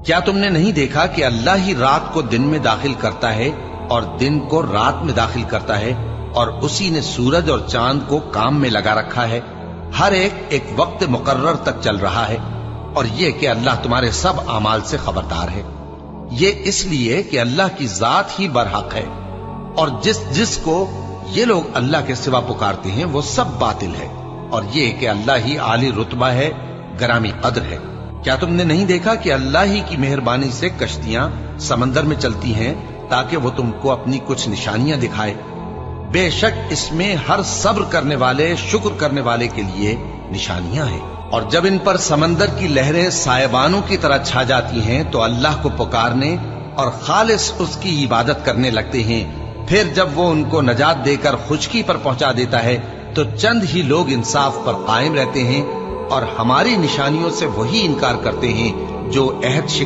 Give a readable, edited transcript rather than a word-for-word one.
کیا تم نے نہیں دیکھا کہ اللہ ہی رات کو دن میں داخل کرتا ہے اور دن کو رات میں داخل کرتا ہے، اور اسی نے سورج اور چاند کو کام میں لگا رکھا ہے، ہر ایک وقت مقرر تک چل رہا ہے، اور یہ کہ اللہ تمہارے سب اعمال سے خبردار ہے۔ یہ اس لیے کہ اللہ کی ذات ہی برحق ہے، اور جس کو یہ لوگ اللہ کے سوا پکارتے ہیں وہ سب باطل ہے، اور یہ کہ اللہ ہی عالی رتبہ ہے، گرامی قدر ہے۔ کیا تم نے نہیں دیکھا کہ اللہ ہی کی مہربانی سے کشتیاں سمندر میں چلتی ہیں تاکہ وہ تم کو اپنی کچھ نشانیاں دکھائے؟ بے شک اس میں ہر صبر کرنے والے، شکر کرنے والے کے لیے نشانیاں ہیں۔ اور جب ان پر سمندر کی لہریں سائبانوں کی طرح چھا جاتی ہیں تو اللہ کو پکارنے اور خالص اس کی عبادت کرنے لگتے ہیں، پھر جب وہ ان کو نجات دے کر خشکی پر پہنچا دیتا ہے تو چند ہی لوگ انصاف پر قائم رہتے ہیں، اور ہماری نشانیوں سے وہی انکار کرتے ہیں جو عہد